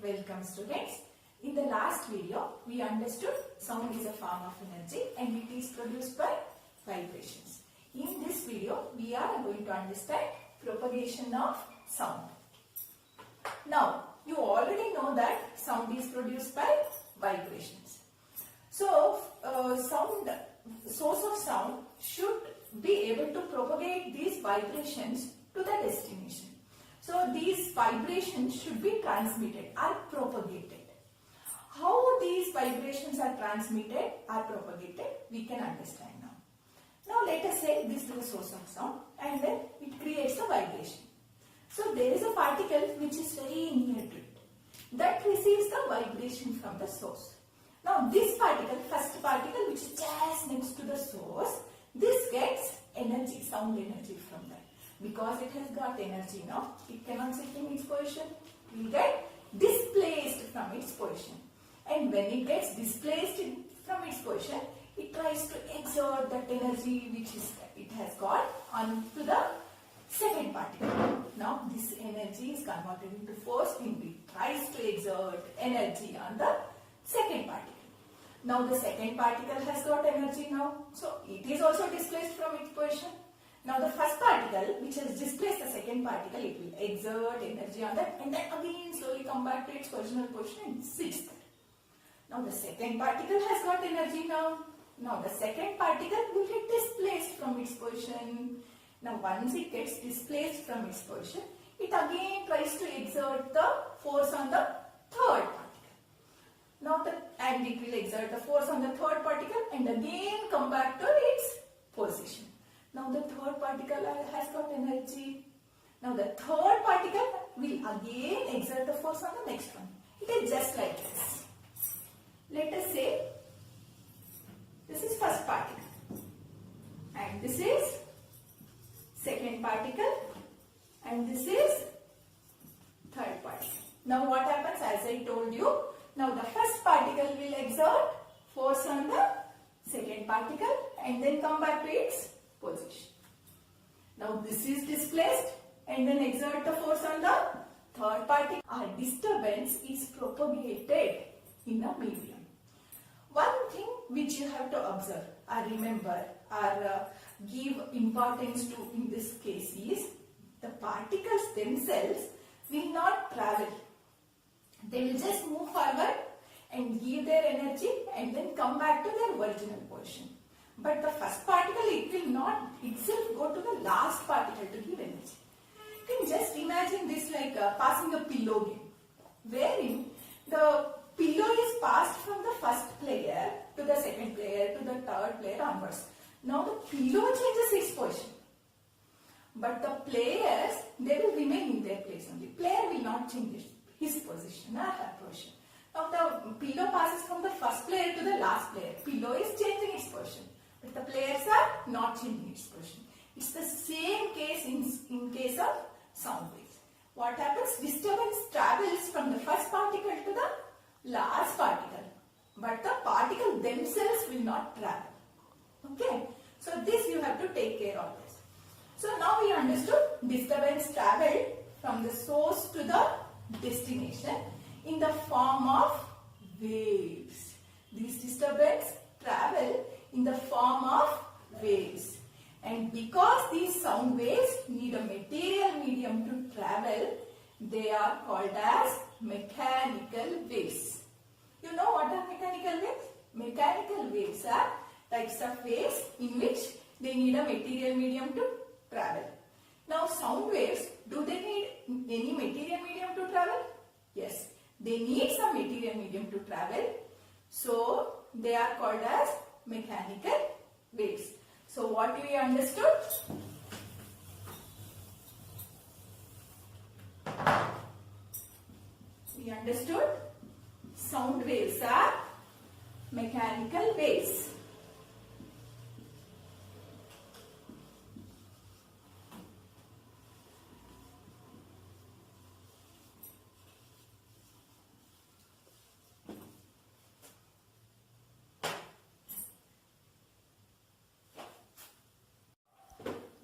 Welcome students. In the last video, we understood sound is a form of energy and it is produced by vibrations. In this video, we are going to understand propagation of sound. Now, you already know that sound is produced by vibrations. So, source of sound should be able to propagate these vibrations to the destination. So, these vibrations should be transmitted or propagated. How these vibrations are transmitted or propagated, we can understand now. Now, let us say this is the source of sound and then it creates a vibration. So, there is a particle which is very near to it that receives the vibration from the source. Now, this particle, first particle which is just next to the source, this gets energy, sound energy from that. Because it has got energy now, it cannot sit in its position, it will get displaced from its position. And when it gets displaced from its position, it tries to exert that energy which it has got onto the second particle. Now this energy is converted into force and it tries to exert energy on the second particle. Now the second particle has got energy now, so it is also displaced from its position. Now the first particle which has displaced the second particle, it will exert energy on that and then again slowly come back to its original position and sits there. Now the second particle has got energy now. Now the second particle will get displaced from its position. Now once it gets displaced from its position, it again tries to exert the force on the third particle. Now and it will exert the force on the third particle and again come back to its position. Now the third particle has got energy. Now the third particle will again exert the force on the next one. It is just like this. Let us say this is first particle and this is second particle and this is third particle. Now what happens, as I told you, now the first particle will exert force on the second particle and then come back to its position. Now this is displaced and then exert the force on the third particle. Our disturbance is propagated in a medium. One thing which you have to observe or remember or give importance to in this case is the particles themselves will not travel. They will just move forward and give their energy and then come back to their original position. But the first particle, it will not itself go to the last particle to give energy. You can just imagine this like passing a pillow game, wherein the pillow is passed from the first player to the second player to the third player onwards. Now the pillow changes its position, but the players, they will remain in their place only. Player will not change his position or her position. Now the pillow passes from the first player to the last player. Pillow is changing its position, but the players are not changing its position. It's the same case in case of sound waves. What happens? Disturbance travels from the first particle to the last particle, but the particles themselves will not travel. Okay, so this you have to take care of this. So now we understood disturbance traveled from the source to the destination in the form of waves. These disturbance travel in the form of waves, and because these sound waves need a material medium to travel, they are called as mechanical waves. You know what are mechanical waves? Mechanical waves are types of waves in which they need a material medium to travel. Now sound waves, do they need any material medium to travel? Yes, they need some material medium to travel. So they are called as mechanical waves. So what we understood? We understood sound waves are mechanical waves.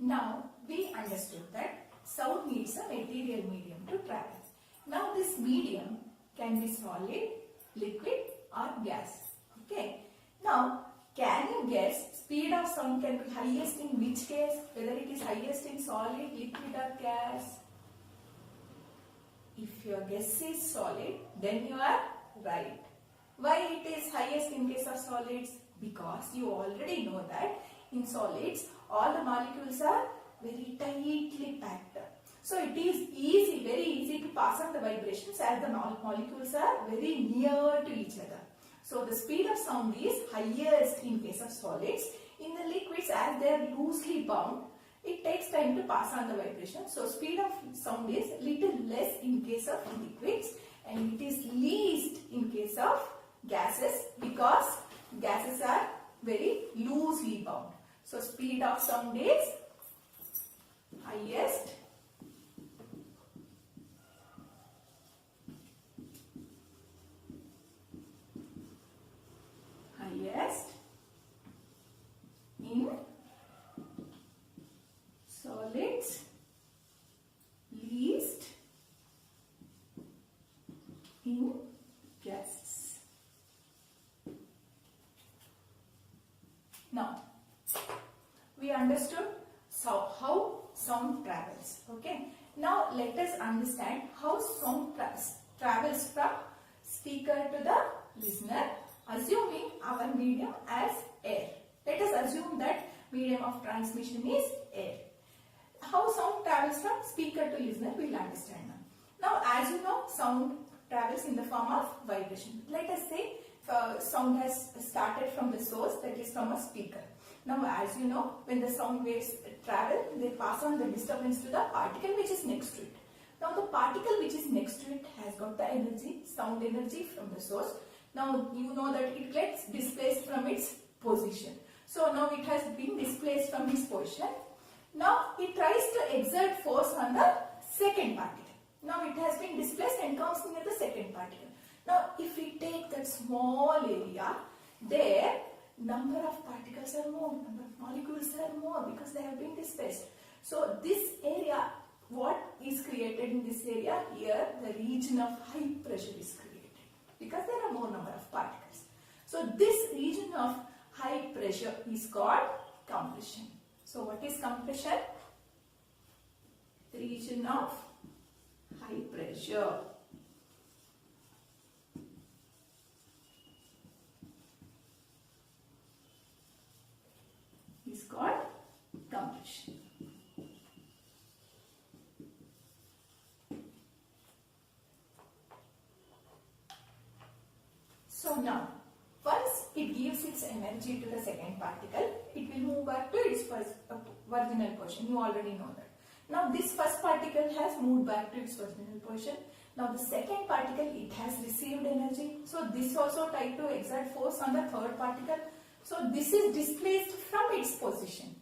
Now we understood that sound needs a material medium to travel. Now this medium can be solid, liquid or gas. Okay. Now, can you guess speed of sound can be highest in which case? Whether it is highest in solid, liquid or gas? If your guess is solid, then you are right. Why it is highest in case of solids? Because you already know that in solids all the molecules are very tightly packed. So it is easy, very easy to pass on the vibrations as the molecules are very near to each other. So the speed of sound is highest in case of solids. In the liquids, as they are loosely bound, it takes time to pass on the vibration. So speed of sound is little less in case of liquids and it is least in case of gases because gases are very loosely bound. So speed of sound is highest in solids, least in gases. Now, we understood how sound travels. Okay. Now, let us understand how sound travels from speaker to the listener, assuming our medium as air. Let us assume that medium of transmission is air. How sound travels from speaker to listener, we will understand now. Now, as you know, sound travels in the form of vibration. Let us say sound has started from the source, that is from a speaker. Now, as you know, when the sound waves travel, they pass on the disturbance to the particle which is next to it. Now, the particle which is next to it has got the energy, sound energy from the source. Now, you know that it gets displaced from its position. So, now it has been displaced from its position. Now, it tries to exert force on the second particle. Now, it has been displaced and comes near the second particle. Now, if we take that small area, there number of particles are more, number of molecules are more because they have been displaced. So, this area, what is created in this area? Here, the region of high pressure is created because there are more number of particles. So, this region of high pressure is called compression. So, what is compression? The region of high pressure. Is called compression. So now, once it gives its energy to the second particle, it will move back to its original position. You already know that. Now this first particle has moved back to its original position. Now the second particle, it has received energy. So this also tried to exert force on the third particle. So this is displaced from its position.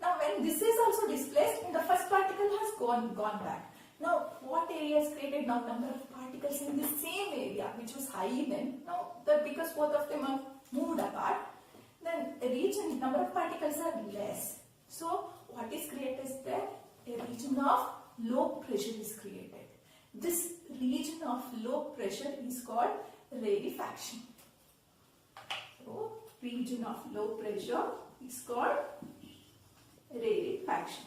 Now when this is also displaced, the first particle has gone back. Now what area is created? Now number of particles in the same area which was high then. Now because both of them are moved apart, then the region number of particles are less. So what is created is there? A region of low pressure is created. This region of low pressure is called rarefaction. So region of low pressure is called rarefaction.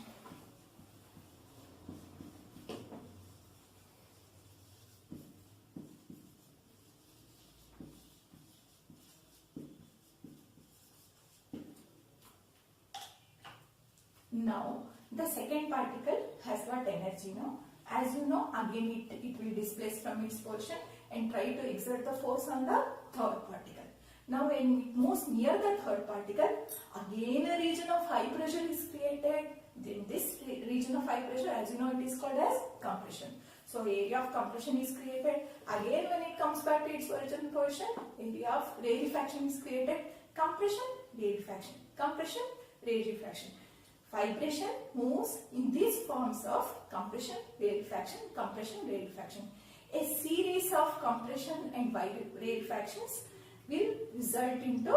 Now, the second particle has got energy now. As you know, again it will displace from its position and try to exert the force on the third particle. Now, when it moves near the third particle, again a region of high pressure is created. Then this region of high pressure, as you know, it is called as compression. So, area of compression is created. Again, when it comes back to its original position, area of rarefaction is created. Compression, rarefaction. Compression, rarefaction. Vibration moves in these forms of compression, rarefaction, compression, rarefaction. A series of compression and rarefactions will result into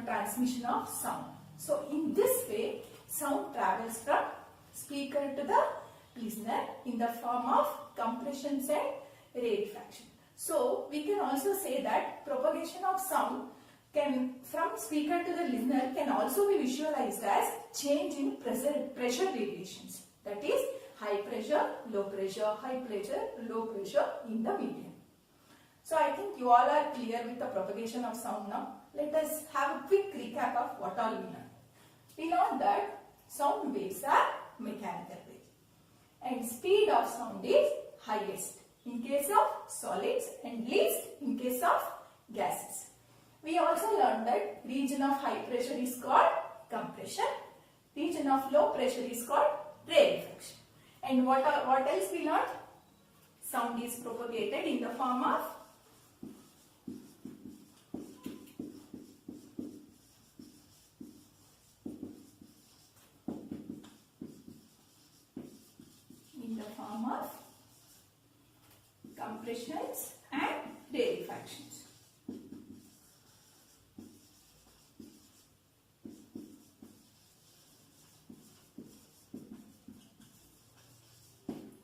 transmission of sound. So, in this way, sound travels from speaker to the listener in the form of compressions and rarefaction. So we can also say that propagation of sound can from speaker to the listener can also be visualized as change in pressure variations. That is high pressure, low pressure, high pressure, low pressure in the medium. So I think you all are clear with the propagation of sound now. Let us have a quick recap of what all we learned. We learned that sound waves are mechanical waves and speed of sound is highest in case of solids and least in case of gases. We also learned that region of high pressure is called compression, region of low pressure is called rarefaction. And what else we learned? Sound is propagated in the form of compressions and rarefactions.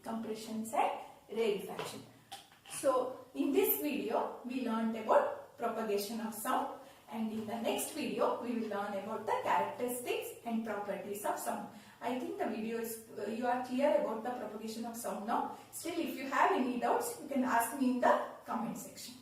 Compressions and rarefaction. So in this video we learned about propagation of sound, and in the next video we will learn about the characteristics and properties of sound. I think the video is, you are clear about the propagation of sound now. Still, if you have any doubts, you can ask me in the comment section.